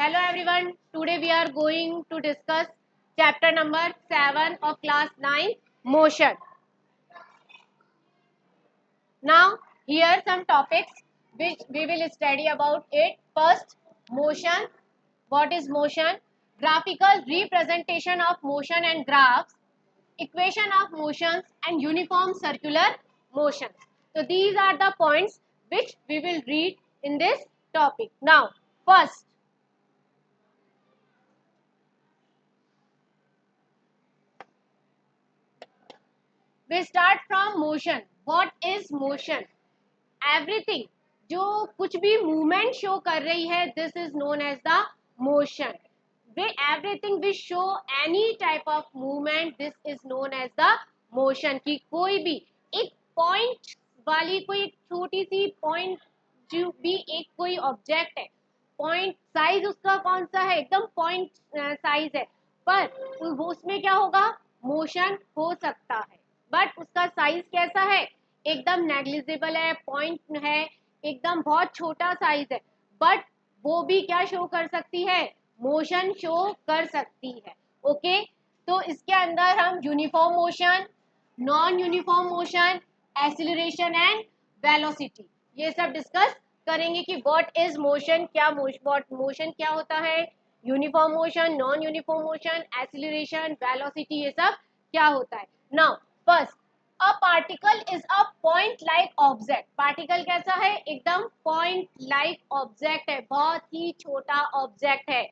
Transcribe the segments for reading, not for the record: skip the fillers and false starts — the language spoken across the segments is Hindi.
Hello everyone. Today we are going to discuss chapter number 7 of class 9, motion. Now here some topics which we will study about it. First, motion. What is motion? Graphical representation of motion and graphs, equation of motions and uniform circular motions. So these are the points which we will read in this topic. Now first, we start from motion. What is motion? Everything जो कुछ भी movement show कर रही है, this is known as the motion. Everything which show any type of movement, this is known as the motion. कि कोई भी एक point वाली कोई एक छोटी सी point जो भी एक कोई object है, point size उसका कौन सा है, एकदम point size है, पर वो उसमें क्या होगा, motion हो सकता है, बट उसका साइज कैसा है, एकदम नेग्लिजिबल है, पॉइंट है, एकदम बहुत छोटा साइज है, बट वो भी क्या शो कर सकती है, मोशन शो कर सकती है. ओके, तो इसके अंदर हम uniform motion, non uniform motion, acceleration and velocity ये सब डिस्कस करेंगे कि व्हाट इज मोशन, क्या मोशन क्या होता है, uniform motion, non uniform motion, acceleration, velocity ये सब क्या होता है. Now first, a particle is a point like object. Particle कैसा है, एकदम पॉइंट लाइक ऑब्जेक्ट है, बहुत ही छोटा ऑब्जेक्ट है.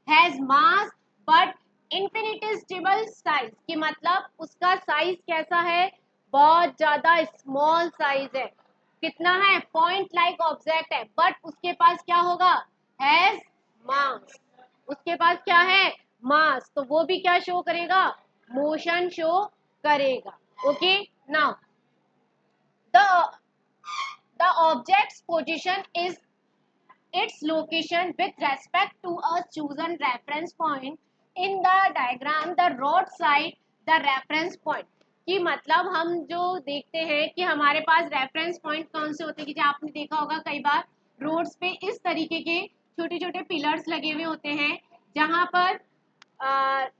Has mass but infinitesimal size, कि मतलब उसका साइज कैसा है, बहुत ज्यादा स्मॉल साइज है. कितना है, पॉइंट लाइक ऑब्जेक्ट है, बट उसके पास क्या होगा, हैज मास. उसके पास क्या है, मास, तो वो भी क्या शो करेगा, मोशन शो करेगा. Okay, now the object's position is its location with respect to a chosen reference point. In the diagram, the road side the reference point. कि मतलब हम जो देखते हैं कि हमारे पास रेफरेंस पॉइंट कौन से होते हैं, कि जो आपने देखा होगा कई बार रोड्स पे इस तरीके के छोटे छोटे पिलर्स लगे हुए होते हैं, जहां पर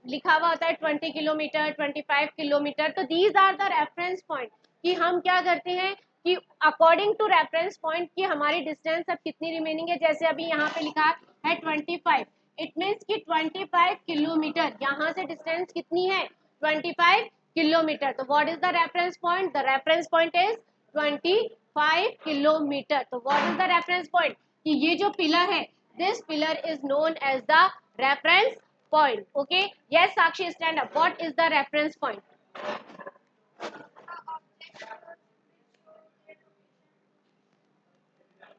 लिखा हुआ होता है 20 किलोमीटर, 25 किलोमीटर. तो these are the reference point, कि हम क्या करते हैं कि अकॉर्डिंग टू रेफरेंस पॉइंट की हमारी डिस्टेंस अब कितनी रिमेनिंग है. जैसे अभी यहाँ पे लिखा है 25, इट मीन्स कि 25 किलोमीटर, यहाँ से डिस्टेंस कितनी है, 25 किलोमीटर. तो what is the reference point, the reference point is 25 kilometre. तो what is the reference point, कि ये जो पिलर है, this pillar is known as the reference point. Okay, yes Sakshi, stand up. What is the reference point?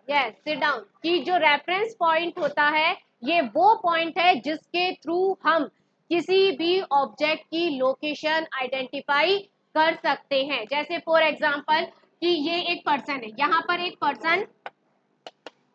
Yes, sit down. कि जो रेफरेंस पॉइंट होता है, ये वो पॉइंट है जिसके थ्रू हम किसी भी ऑब्जेक्ट की लोकेशन आइडेंटिफाई कर सकते हैं. जैसे फॉर एग्जांपल कि ये एक पर्सन है, यहाँ पर एक पर्सन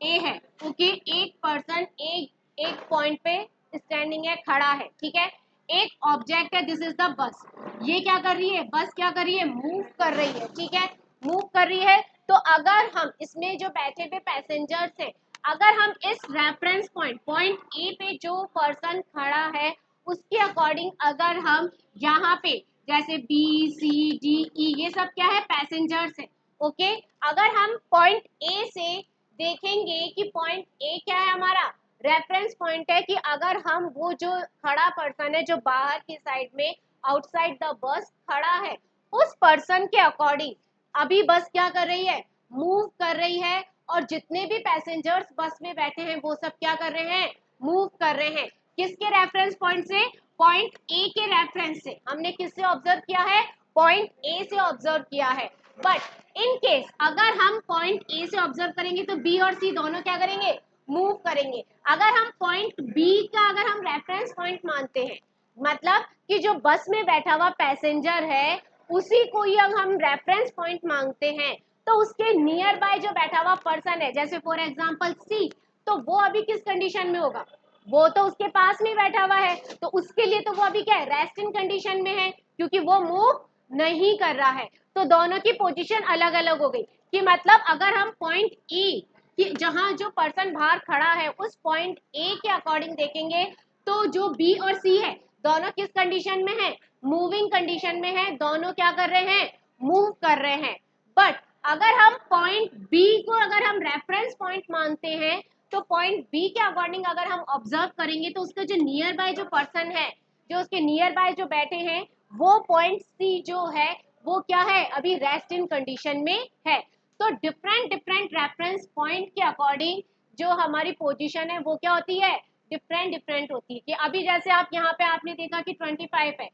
ए है. ओके, एक पर्सन एक पॉइंट पे स्टैंडिंग है, खड़ा है, ठीक है. एक ऑब्जेक्ट है, दिस इज द बस. ये क्या कर रही है, बस क्या कर रही है, मूव कर रही है, ठीक है, मूव कर रही है. तो अगर हम इसमें जो बैठे हुए पैसेंजर्स हैं, अगर हम इस रेफरेंस पॉइंट ए पे जो पर्सन खड़ा है उसके अकॉर्डिंग अगर हम यहाँ पे जैसे बी सी डी ई ये सब क्या है, पैसेंजर्स है. ओके, अगर हम पॉइंट ए से देखेंगे कि पॉइंट ए क्या है, हमारा रेफरेंस पॉइंट है, कि अगर हम वो जो खड़ा पर्सन है जो बाहर की साइड में आउटसाइड द बस खड़ा है, उस पर्सन के अकॉर्डिंग अभी बस क्या कर रही है, मूव कर रही है. और जितने भी पैसेंजर्स बस में बैठे हैं वो सब क्या कर रहे हैं, मूव कर रहे हैं. किसके रेफरेंस पॉइंट से, पॉइंट ए के रेफरेंस से. हमने किससे ऑब्जर्व किया है, पॉइंट ए से ऑब्जर्व किया है. बट इन केस अगर हम पॉइंट ए से ऑब्जर्व करेंगे तो बी और सी दोनों क्या करेंगे, मूव करेंगे. अगर हम पॉइंट बी का अगर हम रेफरेंस पॉइंट मानते हैं, मतलब कि जो बस में बैठा हुआ पैसेंजर है उसी को ही हम रेफरेंस पॉइंट मांगते हैं, तो उसके नियर बाय जो बैठा हुआ पर्सन है, जैसे फॉर एग्जांपल सी, तो वो अभी किस कंडीशन में होगा, वो तो उसके पास में बैठा हुआ है, तो उसके लिए तो वो अभी क्या है, रेस्टिंग कंडीशन में है, क्योंकि वो मूव नहीं कर रहा है. तो दोनों की पोजीशन अलग अलग हो गई, कि मतलब अगर हम पॉइंट ई कि जहां जो पर्सन बाहर खड़ा है उस पॉइंट ए के अकॉर्डिंग देखेंगे तो जो बी और सी है दोनों किस कंडीशन में है, मूविंग कंडीशन में है, दोनों क्या कर रहे हैं, मूव कर रहे हैं। बट अगर हम पॉइंट बी को अगर हम रेफरेंस पॉइंट मानते हैं तो पॉइंट बी के अकॉर्डिंग अगर हम ऑब्जर्व करेंगे तो उसका जो नियर बाय जो पर्सन है, जो उसके नियर बाय जो बैठे हैं, वो पॉइंट सी जो है वो क्या है, अभी रेस्ट इन कंडीशन में है। तो डिफरेंट डिफरेंट रेफरेंस पॉइंट के अकॉर्डिंग जो हमारी पोजीशन है वो क्या होती है, डिफरेंट डिफरेंट होती है। कि अभी जैसे आप यहाँ पे आपने देखा कि 25 है,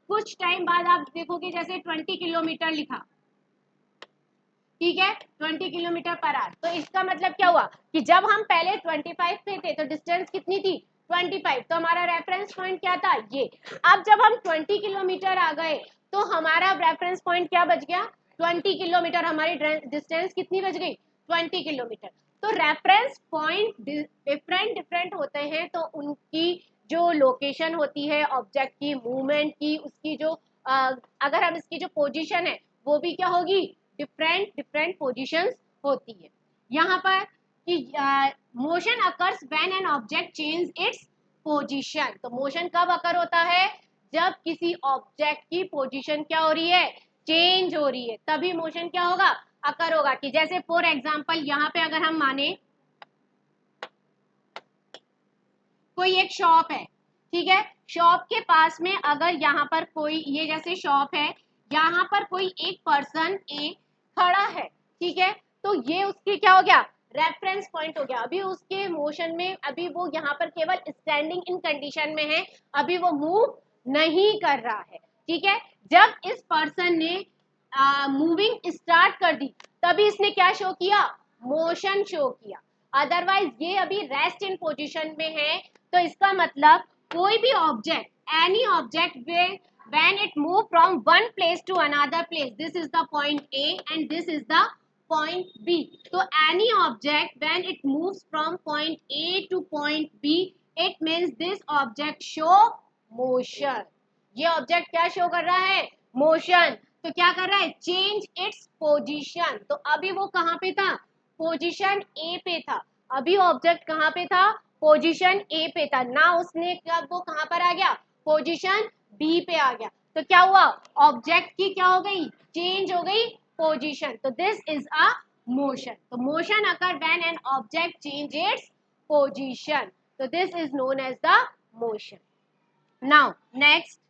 कुछ टाइम बाद आप देखोगे जैसे 20 किलोमीटर लिखा, ठीक है, 20 किलोमीटर पर आवर। तो इसका मतलब क्या हुआ कि जब हम पहले 25 पे थे तो डिस्टेंस कितनी थी, 25। तो हमारा रेफरेंस पॉइंट क्या था, ये। अब जब हम 20 किलोमीटर आ गए तो हमारा रेफरेंस पॉइंट क्या बच गया, 20 किलोमीटर। हमारी डिस्टेंस कितनी बच गई, 20 किलोमीटर। तो रेफरेंस पॉइंट डिफरेंट डिफरेंट होते हैं तो उनकी जो लोकेशन होती है ऑब्जेक्ट की, मूवमेंट की, उसकी जो अगर हम इसकी जो पोजीशन है वो भी क्या होगी, डिफरेंट डिफरेंट पोजीशंस होती है। यहाँ पर कि motion occurs when an object change its position. तो मोशन कब अकर होता है, जब किसी ऑब्जेक्ट की पोजीशन क्या हो रही है, चेंज हो रही है, तभी मोशन क्या होगा, अकर होगा। कि जैसे फॉर एग्जांपल यहाँ पे अगर हम माने कोई एक शॉप है, ठीक है, शॉप के पास में अगर यहाँ पर कोई, ये जैसे शॉप है, यहाँ पर कोई एक पर्सन ए खड़ा है, ठीक है, तो ये उसकी क्या हो गया, रेफरेंस पॉइंट हो गया। अभी उसके मोशन में, अभी वो यहाँ पर केवल स्टैंडिंग इन कंडीशन में है, अभी वो मूव नहीं कर रहा है, ठीक है। जब इस पर्सन ने मूविंग स्टार्ट कर दी तभी इसने क्या शो किया, मोशन शो किया। अदरवाइज ये अभी रेस्ट इन पोजीशन में है। तो इसका मतलब कोई भी object, any object when it move from one place to another place, this is the point A and this is the point B. So any object when it moves from point A to point B, it means this object show motion. ये ऑब्जेक्ट क्या शो कर रहा है, मोशन। तो क्या कर रहा है, चेंज इट्स पोजीशन। तो अभी वो कहाँ पे था, पोजीशन ए पे था। अभी ऑब्जेक्ट कहाँ पे था, पोजीशन ए पे था ना, उसने कब वो कहाँ पर आ गया, पोजीशन बी पे आ गया। तो क्या हुआ, ऑब्जेक्ट की क्या हो गई, चेंज हो गई पोजीशन। तो दिस इज अ मोशन। तो motion occur when an object change its position, तो this is known as the motion. Now next,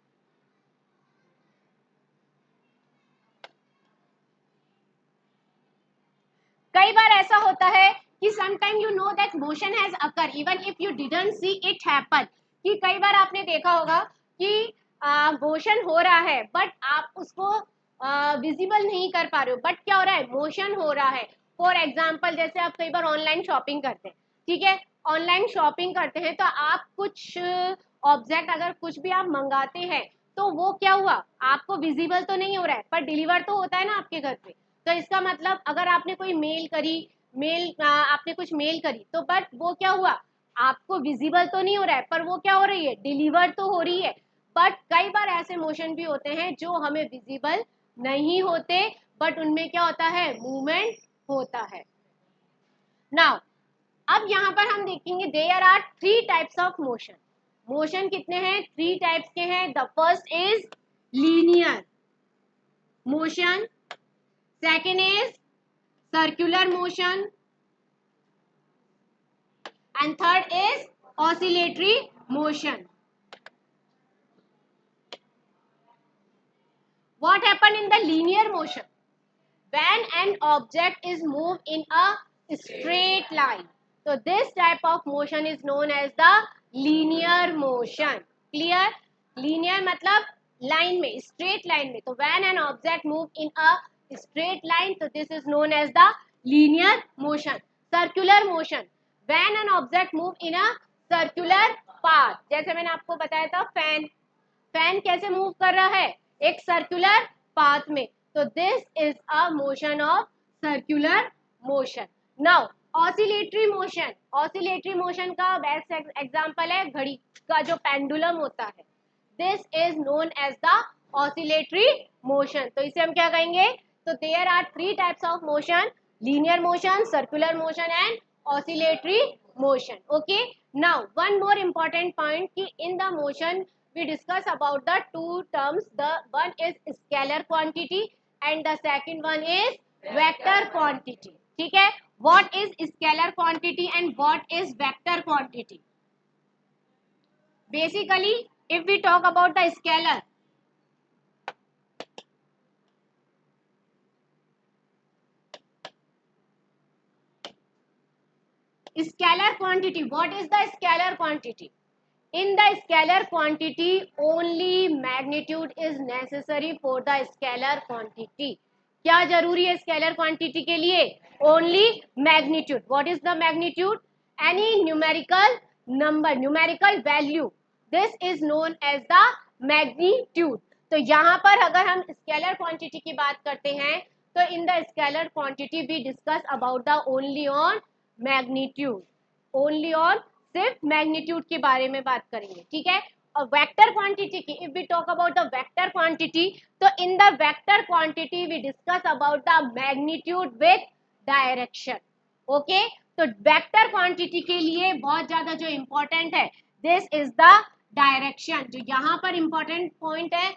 कई बार ऐसा होता है कि sometime you know that motion has occur even if you didn't see it happen. कि कई बार आपने देखा होगा कि मोशन हो रहा है बट आप उसको विजिबल नहीं कर पा रहे हो, बट क्या हो रहा है, मोशन हो रहा है। फॉर एग्जाम्पल जैसे आप कई बार ऑनलाइन शॉपिंग करते हैं, ठीक है, ऑनलाइन शॉपिंग करते हैं तो आप कुछ ऑब्जेक्ट अगर कुछ भी आप मंगाते हैं तो वो क्या हुआ, आपको विजिबल तो नहीं हो रहा है पर डिलीवर तो होता है ना आपके घर पे। तो इसका मतलब अगर आपने कोई मेल करी, आपने कुछ मेल करी तो बट वो क्या हुआ, आपको विजिबल तो नहीं हो रहा है पर वो क्या हो रही है, डिलीवर तो हो रही है। बट कई बार ऐसे मोशन भी होते हैं जो हमें विजिबल नहीं होते बट उनमें क्या होता है, मूवमेंट होता है। नाउ अब यहाँ पर हम देखेंगे there are 3 types of motion. Motion कितने हैं, 3 टाइप्स के हैं। The first is linear motion, second is circular motion and third is oscillatory motion. What happen in the linear motion, when an object is moved in a straight line, so this type of motion is known as the linear motion. Clear? Linear मतलब line में, straight line में। तो when an object move in a straight line, so this is known as the linear motion. Circular motion, when an object move in a circular path, जैसे मैंने आपको बताया था फैन, फैन कैसे मूव कर रहा है, एक सर्कुलर पाथ में। तो this is a motion of circular motion. Now oscillatory motion, oscillatory motion का बेस्ट एग्जांपल है घड़ी का जो पेंडुलम होता है, this is known as the oscillatory motion. तो इसे हम क्या कहेंगे, तो there are 3 types of motion, linear motion, circular motion and oscillatory motion. Okay, now one more important point ki in the motion we discuss about the two terms. The one is scalar quantity and the second one is vector quantity. ठीक है, what is scalar quantity and what is vector quantity? Basically, if we talk about the scalar, scalar quantity, what is the scalar quantity? In the scalar quantity only magnitude is necessary for the scalar quantity. क्या जरूरी है स्केलर क्वांटिटी के लिए? Only magnitude. What is the magnitude? Any numerical number, numerical value, this is known as the magnitude. तो यहाँ पर अगर हम स्केलर क्वांटिटी की बात करते हैं तो in the scalar quantity we discuss about the only on magnitude, only on सिर्फ मैग्नीट्यूड के बारे में बात करेंगे. ठीक है, और वेक्टर क्वांटिटी की if we talk about the vector quantity, तो in the vector quantity we discuss about the magnitude with direction. Okay, तो वेक्टर क्वांटिटी के लिए बहुत ज्यादा जो इंपॉर्टेंट है दिस इज द डायरेक्शन. जो यहाँ पर इंपॉर्टेंट पॉइंट है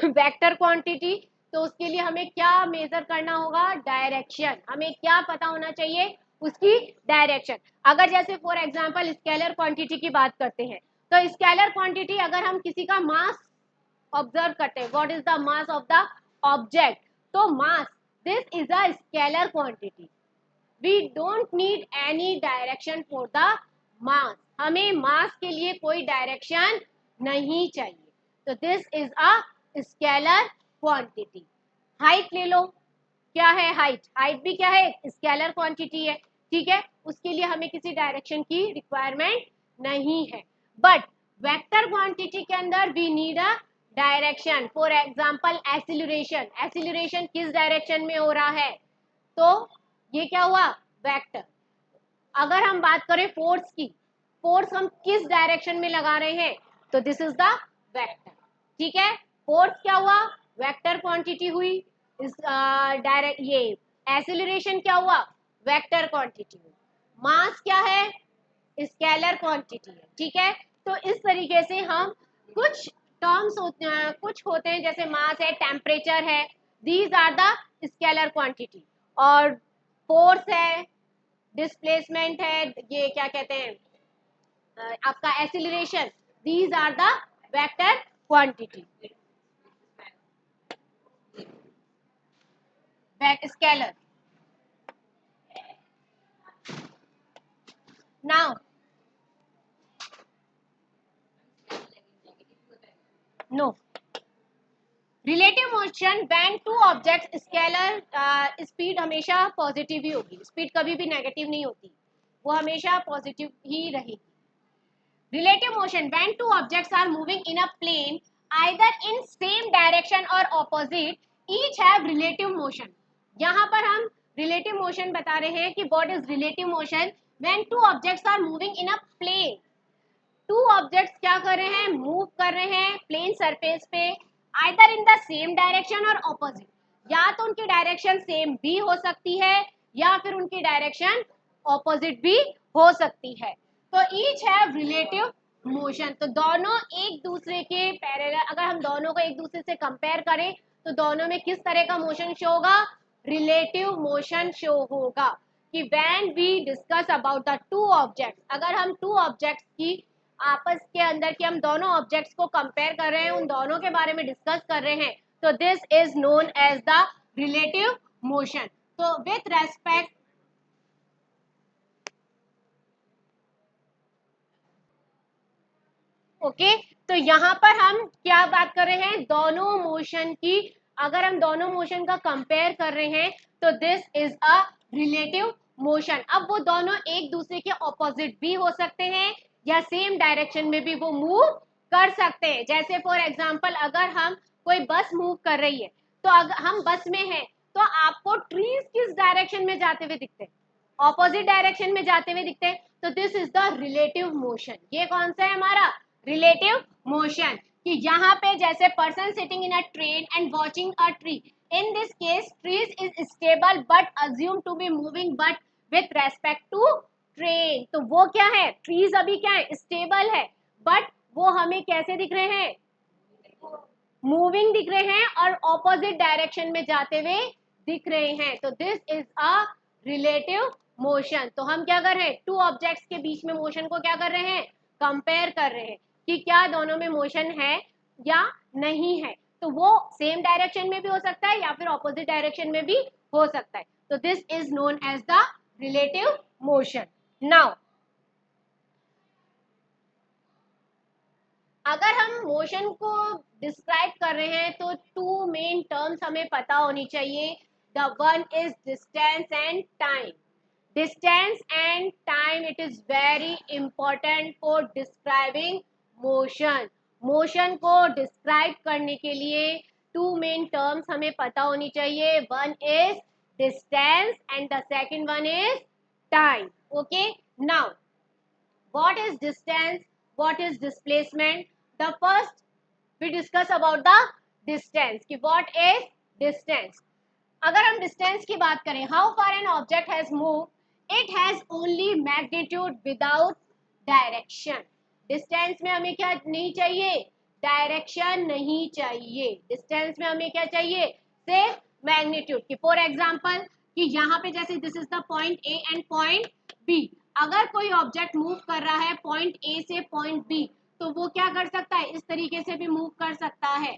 वेक्टर क्वांटिटी, तो उसके लिए हमें क्या मेजर करना होगा? डायरेक्शन. हमें क्या पता होना चाहिए? उसकी डायरेक्शन. अगर जैसे फॉर एग्जांपल स्केलर क्वांटिटी की बात करते हैं, तो स्केलर क्वांटिटी अगर हम किसी का मास ऑब्जर्व करते हैं, what is the mass of the object, तो mass, this is a scalar quantity. We don't need any direction for the mass. हमें मास के लिए कोई डायरेक्शन नहीं चाहिए. तो this is a scalar quantity. Height ले लो, क्या है हाइट? हाइट भी क्या है? स्केलर क्वांटिटी है. ठीक है, उसके लिए हमें किसी डायरेक्शन की रिक्वायरमेंट नहीं है. बट वेक्टर क्वांटिटी के अंदर we need a direction. For example acceleration, acceleration किस डायरेक्शन में हो रहा है? तो ये क्या हुआ? वेक्टर. अगर हम बात करें फोर्स की, फोर्स हम किस डायरेक्शन में लगा रहे हैं? तो दिस इज द वेक्टर. ठीक है, फोर्स क्या हुआ? वेक्टर क्वांटिटी हुई. इस डायरेक्ट ये एक्सीलरेशन क्या हुआ? वेक्टर क्वांटिटी हुई. मास क्या है? स्केलर क्वांटिटी है. ठीक है, तो इस तरीके से हम कुछ टर्म्स होते हैं, कुछ होते हैं जैसे मास है, टेम्परेचर है, these are the scalar quantity. और फोर्स है, डिस्प्लेसमेंट है, ये क्या कहते हैं आपका acceleration, these are the vector quantity. Scalar. Now no, relative motion when two objects, scalar speed हमेशा पॉजिटिव ही होगी, स्पीड कभी भी नेगेटिव नहीं होती, वो हमेशा पॉजिटिव ही रहेगी. Relative motion when two objects are moving in a plane either in same direction और opposite, each have relative motion. यहाँ पर हम रिलेटिव मोशन बता रहे हैं कि what is relative motion when two objects are moving in a plane. Two objects क्या कर रहे हैं? मूव कर रहे हैं प्लेन सरफेस पे, either in the same direction और ऑपोजिट. या तो उनकी डायरेक्शन सेम भी हो सकती है या फिर उनकी डायरेक्शन ऑपोजिट भी हो सकती है. तो ईच हैव रिलेटिव मोशन. तो दोनों एक दूसरे के पैरेलल, अगर हम दोनों को एक दूसरे से कंपेयर करें तो दोनों में किस तरह का मोशन शो होगा? रिलेटिव मोशन शो होगा. कि when we discuss about the two objects, अगर हम टू ऑब्जेक्ट्स की आपस के अंदर कि हम दोनों ऑब्जेक्ट्स को कंपेयर कर रहे हैं, उन दोनों के बारे में डिस्कस कर रहे हैं, तो this is known as the relative motion. तो विथ रेस्पेक्ट, ओके, तो यहाँ पर हम क्या बात कर रहे हैं? दोनों मोशन की. अगर हम दोनों मोशन का कंपेयर कर रहे हैं तो this is a relative motion. अब वो दोनों एक दूसरे के ऑपोजिट भी हो सकते हैं या सेम डायरेक्शन में भी वो मूव कर सकते हैं. जैसे फॉर एग्जांपल अगर हम कोई बस मूव कर रही है, तो अगर हम बस में हैं तो आपको ट्रीज किस डायरेक्शन में जाते हुए दिखते हैं? ऑपोजिट डायरेक्शन में जाते हुए दिखते हैं. तो this is the relative motion. ये कौन सा है हमारा? Relative motion. कि यहाँ पे जैसे person sitting in a train and watching a tree, in this case trees is stable but assume to be moving, but with respect to train. तो वो क्या है, ट्रीज अभी क्या है, स्टेबल है, बट वो हमें कैसे दिख रहे हैं, मूविंग दिख रहे हैं और ऑपोजिट डायरेक्शन में जाते हुए दिख रहे हैं। तो this is a relative motion. तो हम क्या कर रहे हैं, टू ऑब्जेक्ट्स के बीच में मोशन को क्या कर रहे हैं, कंपेयर कर रहे हैं कि क्या दोनों में मोशन है या नहीं है। तो वो सेम डायरेक्शन में भी हो सकता है या फिर ऑपोजिट डायरेक्शन में भी हो सकता है। तो this is known as the relative motion. Now अगर हम मोशन को डिस्क्राइब कर रहे हैं तो टू मेन टर्म्स हमें पता होनी चाहिए। The one is distance and time. Distance and time, it is very important for describing motion. Motion को डिस्क्राइब करने के लिए टू मेन टर्म्स हमें पता होनी चाहिए। One is distance and the second one is time. Okay, now what is distance, what is displacement? The first we discuss about the distance कि what is distance। अगर हम distance की बात करें, how far an object has moved, it has only magnitude without direction। distance में हमें क्या नहीं चाहिए, डायरेक्शन नहीं चाहिए। डिस्टेंस में हमें क्या चाहिए, सिर्फ मैग्नीट्यूड। कि फॉर एग्जांपल कि यहाँ पे जैसे this is the point A and point B, अगर कोई ऑब्जेक्ट मूव कर रहा है पॉइंट ए से पॉइंट बी, तो वो क्या कर सकता है, इस तरीके से भी मूव कर सकता है।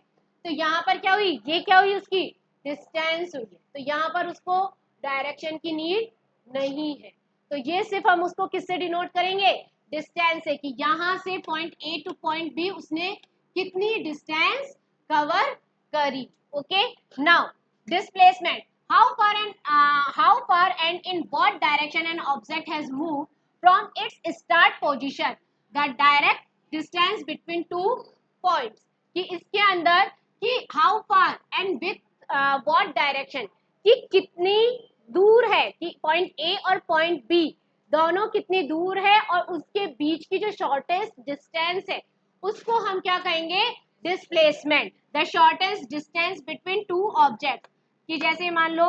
तो यहाँ पर क्या हुई, ये क्या हुई, उसकी डिस्टेंस हुई है। तो यहाँ पर उसको डायरेक्शन की नीड नहीं है। तो ये सिर्फ हम उसको किससे डिनोट करेंगे, डिस्टेंस से, कि यहाँ से point A to point B उसने कितनी डिस्टेंस कवर करी। Okay, now displacement, how far and in what direction an object has moved from its start position, the direct distance between two points। कि इसके अंदर कि how far and with what direction, कि कितनी दूर है, कि पॉइंट ए और पॉइंट बी दोनों कितनी दूर है और उसके बीच की जो शॉर्टेस्ट डिस्टेंस है उसको हम क्या कहेंगे, displacement. The shortest distance between two object, कि जैसे मान लो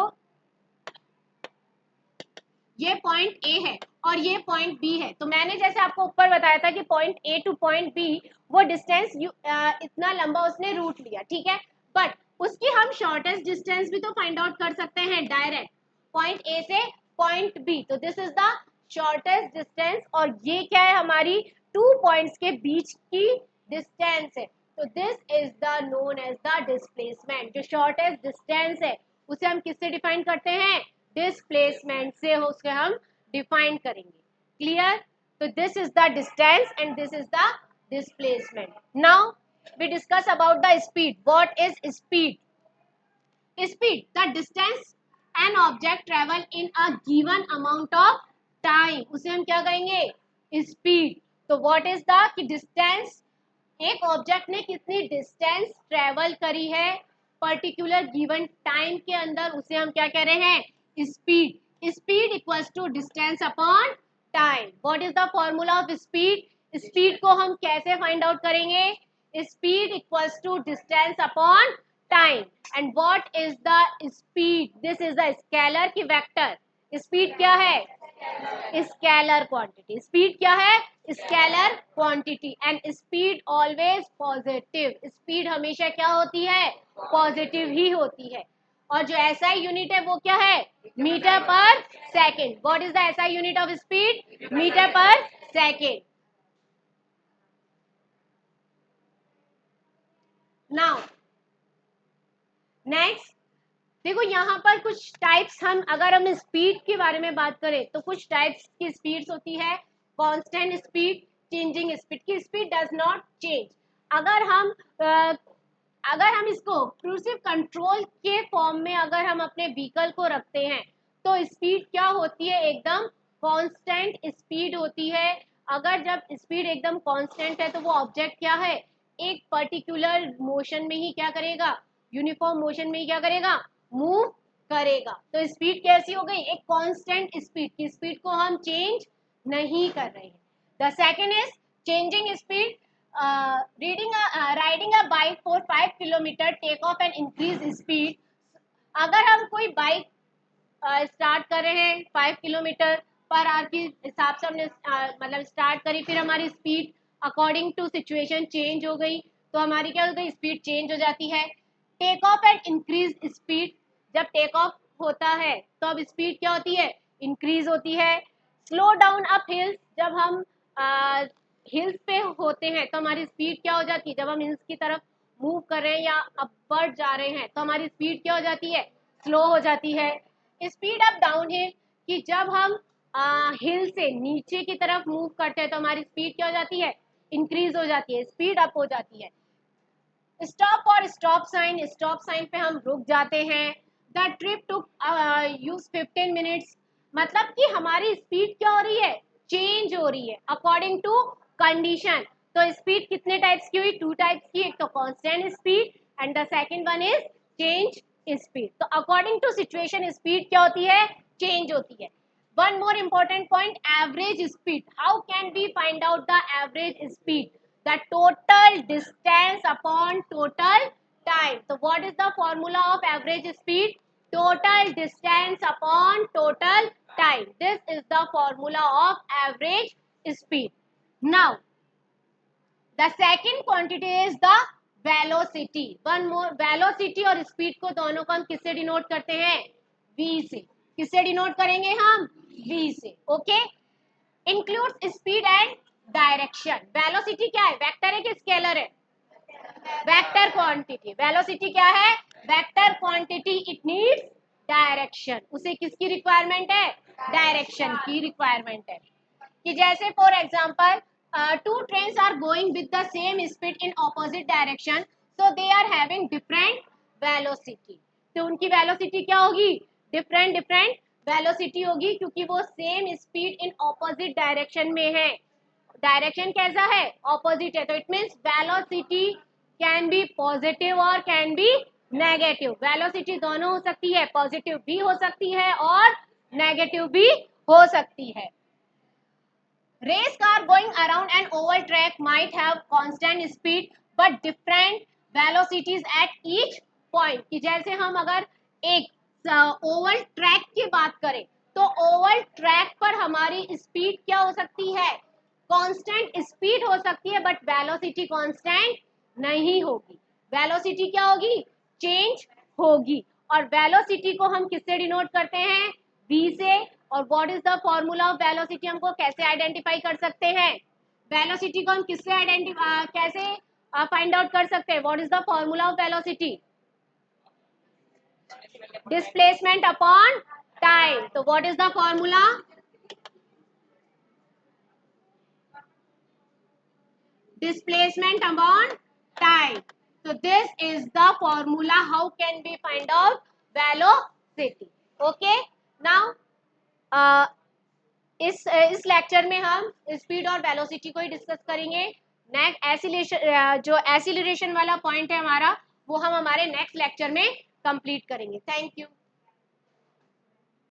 ये पॉइंट ए है और ये पॉइंट बी है। तो मैंने जैसे आपको ऊपर बताया था कि point A to point B वो डिस्टेंस इतना लंबा उसने रूट लिया, ठीक है, बट उसकी हम शॉर्टेस्ट डिस्टेंस भी तो फाइंड आउट कर सकते हैं डायरेक्ट, पॉइंट ए से पॉइंट बी। तो this is the shortest distance और ये क्या है, हमारी टू पॉइंट्स के बीच की डिस्टेंस है। तो this is the known as the displacement. जो शॉर्टेस्ट डिस्टेंस है उसे हम किससे डिफाइन करते हैं, डिस्प्लेसमेंट से उसके हम डिफाइन करेंगे। क्लियर? तो this is the distance and this is the displacement. Now we discuss about the speed. What is speed? Speed, the distance an object travel in a given amount of time, उसे हम क्या कहेंगे, speed। तो what is the, कि distance, एक ऑब्जेक्ट ने कितनी डिस्टेंस ट्रेवल करी है पर्टिकुलर गिवन टाइम के अंदर, उसे हम क्या कह रहे हैं, speed. Speed equals to distance upon time. What is the formula of speed? Speed को हम कैसे फाइंड आउट करेंगे, speed equals to distance upon time. And what is the speed, this is the scalar की वेक्टर। स्पीड क्या है, स्केलर क्वांटिटी। स्पीड क्या है, scalar quantity. And speed always positive, speed हमेशा क्या होती है, पॉजिटिव ही होती है। और जो एसआई यूनिट है वो क्या है, मीटर पर second. What is the SI unit of speed, metre पर सेकेंड। नाउ नेक्स्ट देखो, यहाँ पर कुछ टाइप्स, हम अगर हम स्पीड के बारे में बात करें तो कुछ टाइप्स की स्पीड्स होती है। Constant speed, changing speed. की स्पीड डज नॉट चेंज। अगर हम इसको क्रूसिव कंट्रोल के फॉर्म में अगर हम अपने व्हीकल को रखते हैं तो स्पीड क्या होती है, एकदम कांस्टेंट स्पीड होती है। अगर जब स्पीड एकदम कांस्टेंट है तो वो ऑब्जेक्ट क्या है, एक पर्टिकुलर मोशन में ही क्या करेगा, यूनिफॉर्म मोशन में ही क्या करेगा, मूव करेगा। तो स्पीड कैसी हो गई, एक कांस्टेंट स्पीड। की स्पीड को हम चेंज नहीं कर रहे हैं। The second is changing speed. Riding a bike for 5 kilometre, take off and increase speed. अगर हम कोई बाइक स्टार्ट कर रहे हैं 5 किलोमीटर पर आवर के हिसाब से हमने मतलब स्टार्ट करी, फिर हमारी speed according to situation change हो गई, तो हमारी क्या हो गई, स्पीड चेंज हो जाती है। Take off and increase speed, जब टेक ऑफ होता है तो अब स्पीड क्या होती है, इंक्रीज होती है। स्लो डाउन अप हिल्स, जब हम हिल्स पे होते हैं तो हमारी स्पीड क्या हो जाती है, जब हम हिल्स की तरफ मूव कर रहे हैं या अपवर्ड जा रहे हैं तो हमारी स्पीड क्या हो जाती है, स्लो हो जाती है। स्पीड अप डाउन हिल, कि जब हम हिल से नीचे की तरफ मूव करते हैं तो हमारी स्पीड क्या हो जाती है, इंक्रीज हो जाती है, स्पीड अप हो जाती है। स्टॉप और स्टॉप साइन, स्टॉप साइन पे हम रुक जाते हैं। The trip took use 15 minutes, मतलब कि हमारी स्पीड क्या हो रही है, चेंज हो रही है अकॉर्डिंग टू कंडीशन। तो स्पीड कितने टाइप्स की हुई, 2 टाइप्स की, एक तो constant speed and the second one is change speed. तो अकॉर्डिंग टू सिचुएशन स्पीड क्या होती है, चेंज होती है। One more important point, average speed. How can we find out the average speed? The total distance upon total time. So what is the formula of average speed? Total distance upon total time. This is the formula of average speed. Now, the second quantity is the velocity. One more, velocity और speed को दोनों को हम किससे डिनोट करते हैं, v से। किससे डिनोट करेंगे हम, v से। Okay, includes speed and direction. Velocity क्या है, वेक्टर है कि स्केलर है, वेक्टर क्वांटिटी। वेलोसिटी क्या है, vector quantity, it needs direction. उसे किसकी रिक्वायरमेंट है, डायरेक्शन की रिक्वायरमेंट है। कि जैसे for example two trains are going with the same speed in opposite direction, so they are having different velocity. तो उनकी वेलोसिटी क्या होगी, डिफरेंट डिफरेंट वेलोसिटी होगी, क्योंकि वो same speed in opposite direction में है। डायरेक्शन कैसा है, ऑपोजिट है, तो it means velocity can be positive और कैन बी नेगेटिव। वेलोसिटी दोनों हो सकती है, पॉजिटिव भी हो सकती है और नेगेटिव भी हो सकती है। Race car going around an oval track might have constant speed but different velocities at each point. कि जैसे हम अगर एक ओवल ट्रैक की बात करें तो ओवल ट्रैक पर हमारी स्पीड क्या हो सकती है, कांस्टेंट स्पीड हो सकती है, बट वेलोसिटी कांस्टेंट नहीं होगी। वेलोसिटी क्या होगी, चेंज होगी। और वेलोसिटी को हम किससे डिनोट करते हैं, v से। और what is the formula of velocity, हमको कैसे आइडेंटिफाई कर सकते हैं, वेलोसिटी को हम किससे कैसे फाइंड आउट कर सकते हैं, what is the formula of velocity, displacement upon time. तो what is the formula, displacement upon time. So this is the formula how can we find out velocity. Okay, now इस लेक्चर में हम स्पीड और वेलोसिटी को ही डिस्कस करेंगे। नेक्स्ट एसिलेशन, जो एसिलरेशन वाला पॉइंट है हमारा, वो हम हमारे नेक्स्ट लेक्चर में कंप्लीट करेंगे। Thank you.